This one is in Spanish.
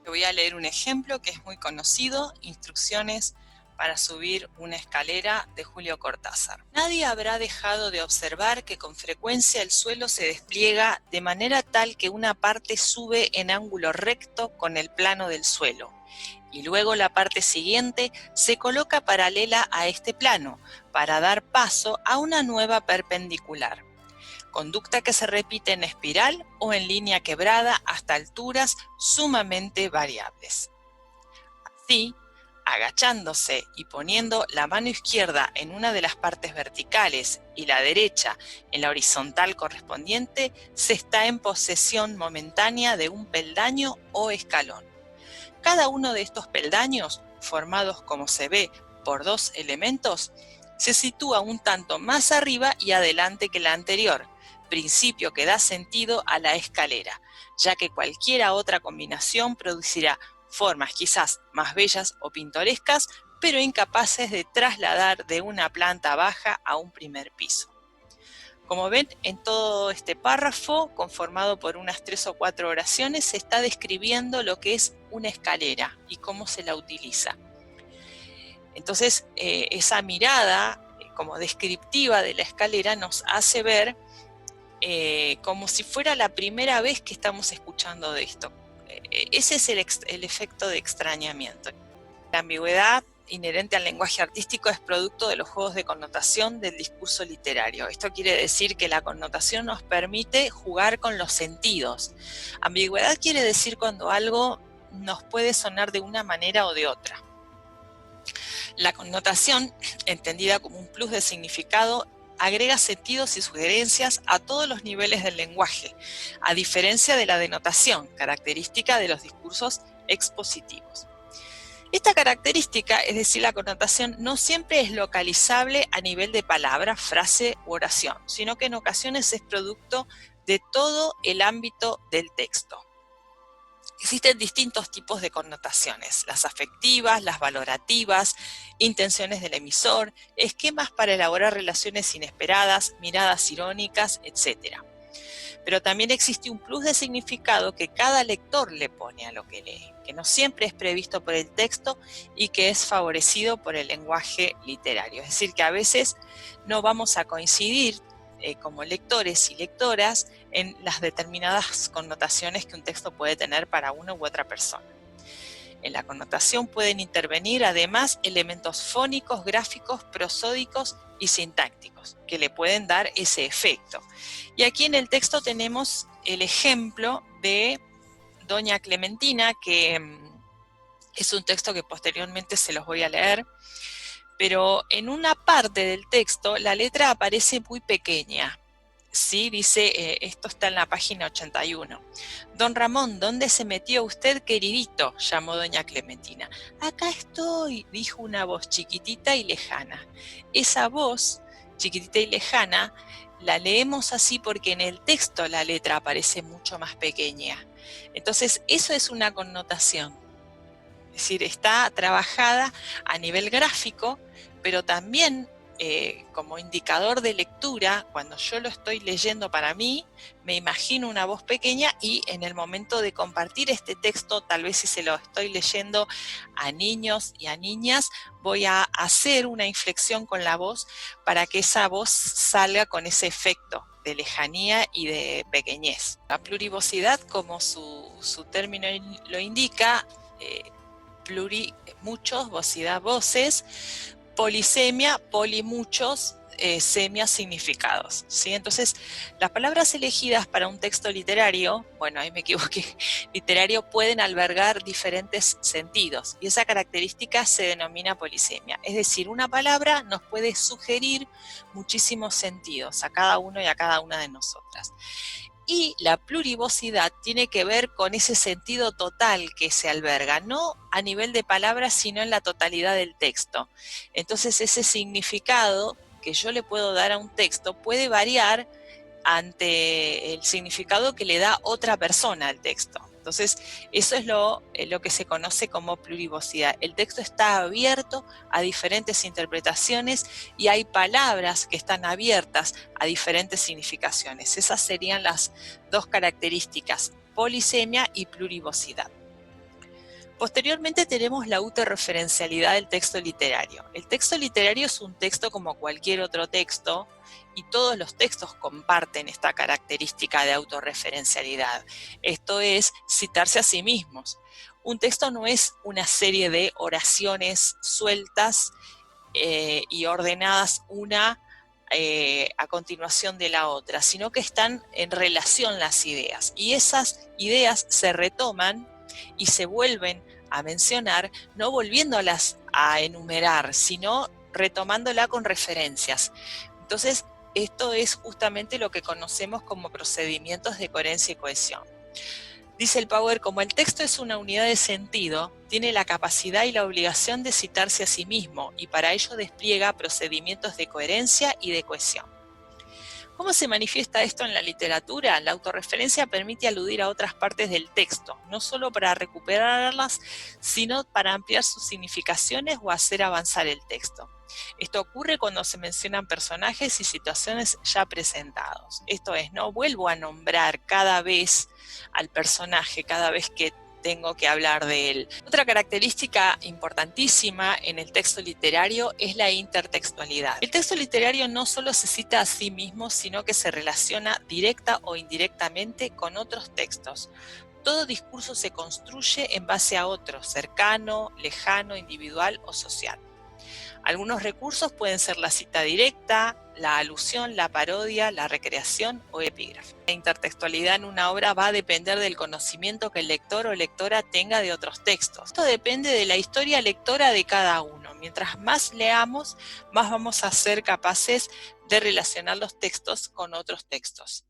Te voy a leer un ejemplo que es muy conocido, Instrucciones para subir una escalera, de Julio Cortázar. Nadie habrá dejado de observar que con frecuencia el suelo se despliega de manera tal que una parte sube en ángulo recto con el plano del suelo, y luego la parte siguiente se coloca paralela a este plano para dar paso a una nueva perpendicular. Conducta que se repite en espiral o en línea quebrada hasta alturas sumamente variables. Así, agachándose y poniendo la mano izquierda en una de las partes verticales y la derecha en la horizontal correspondiente, se está en posesión momentánea de un peldaño o escalón. Cada uno de estos peldaños, formados como se ve por dos elementos, se sitúa un tanto más arriba y adelante que la anterior, principio que da sentido a la escalera, ya que cualquiera otra combinación producirá formas quizás más bellas o pintorescas, pero incapaces de trasladar de una planta baja a un primer piso. Como ven, en todo este párrafo, conformado por unas 3 o 4 oraciones, se está describiendo lo que es una escalera y cómo se la utiliza. Entonces, esa mirada como descriptiva de la escalera nos hace ver como si fuera la primera vez que estamos escuchando de esto. Ese es el efecto de extrañamiento. La ambigüedad inherente al lenguaje artístico es producto de los juegos de connotación del discurso literario. Esto quiere decir que la connotación nos permite jugar con los sentidos. Ambigüedad quiere decir cuando algo nos puede sonar de una manera o de otra. La connotación, entendida como un plus de significado, agrega sentidos y sugerencias a todos los niveles del lenguaje, a diferencia de la denotación, característica de los discursos expositivos. Esta característica, es decir, la connotación, no siempre es localizable a nivel de palabra, frase u oración, sino que en ocasiones es producto de todo el ámbito del texto. Existen distintos tipos de connotaciones, las afectivas, las valorativas, intenciones del emisor, esquemas para elaborar relaciones inesperadas, miradas irónicas, etc. Pero también existe un plus de significado que cada lector le pone a lo que lee, que no siempre es previsto por el texto y que es favorecido por el lenguaje literario. Es decir, que a veces no vamos a coincidir como lectores y lectoras en las determinadas connotaciones que un texto puede tener para una u otra persona. En la connotación pueden intervenir además elementos fónicos, gráficos, prosódicos y sintácticos que le pueden dar ese efecto. Y aquí en el texto tenemos el ejemplo de Doña Clementina, que es un texto que posteriormente se los voy a leer, pero en una parte del texto la letra aparece muy pequeña. Sí, dice, esto está en la página 81. Don Ramón, ¿dónde se metió usted, queridito?, llamó doña Clementina. Acá estoy, dijo una voz chiquitita y lejana. Esa voz, chiquitita y lejana, la leemos así porque en el texto la letra aparece mucho más pequeña. Entonces, eso es una connotación. Es decir, está trabajada a nivel gráfico, pero también como indicador de lectura, cuando yo lo estoy leyendo para mí, me imagino una voz pequeña y en el momento de compartir este texto, tal vez si se lo estoy leyendo a niños y a niñas, voy a hacer una inflexión con la voz para que esa voz salga con ese efecto de lejanía y de pequeñez. La plurivocidad, como su término lo indica, pluri, muchos, vocidad, voces, polisemia, poli, muchos, semia, significados, ¿sí? Entonces, las palabras elegidas para un texto literario, bueno, ahí me equivoqué, literario, pueden albergar diferentes sentidos y esa característica se denomina polisemia. Es decir, una palabra nos puede sugerir muchísimos sentidos a cada uno y a cada una de nosotras. Y la plurivocidad tiene que ver con ese sentido total que se alberga, no a nivel de palabras, sino en la totalidad del texto. Entonces ese significado que yo le puedo dar a un texto puede variar ante el significado que le da otra persona al texto. Entonces, eso es lo que se conoce como plurivocidad. El texto está abierto a diferentes interpretaciones y hay palabras que están abiertas a diferentes significaciones. Esas serían las dos características, polisemia y plurivocidad. Posteriormente tenemos la autorreferencialidad del texto literario. El texto literario es un texto como cualquier otro texto y todos los textos comparten esta característica de autorreferencialidad. Esto es citarse a sí mismos. Un texto no es una serie de oraciones sueltas y ordenadas una a continuación de la otra, sino que están en relación las ideas. Y esas ideas se retoman y se vuelven a mencionar, no volviéndolas a enumerar, sino retomándola con referencias. Entonces, esto es justamente lo que conocemos como procedimientos de coherencia y cohesión. Dice el Power, como el texto es una unidad de sentido, tiene la capacidad y la obligación de citarse a sí mismo y para ello despliega procedimientos de coherencia y de cohesión. ¿Cómo se manifiesta esto en la literatura? La autorreferencia permite aludir a otras partes del texto, no solo para recuperarlas, sino para ampliar sus significaciones o hacer avanzar el texto. Esto ocurre cuando se mencionan personajes y situaciones ya presentados. Esto es, no vuelvo a nombrar cada vez al personaje, cada vez que tengo que hablar de él. Otra característica importantísima en el texto literario es la intertextualidad. El texto literario no solo se cita a sí mismo, sino que se relaciona directa o indirectamente con otros textos. Todo discurso se construye en base a otro, cercano, lejano, individual o social. Algunos recursos pueden ser la cita directa, la alusión, la parodia, la recreación o epígrafe. La intertextualidad en una obra va a depender del conocimiento que el lector o lectora tenga de otros textos. Esto depende de la historia lectora de cada uno. Mientras más leamos, más vamos a ser capaces de relacionar los textos con otros textos.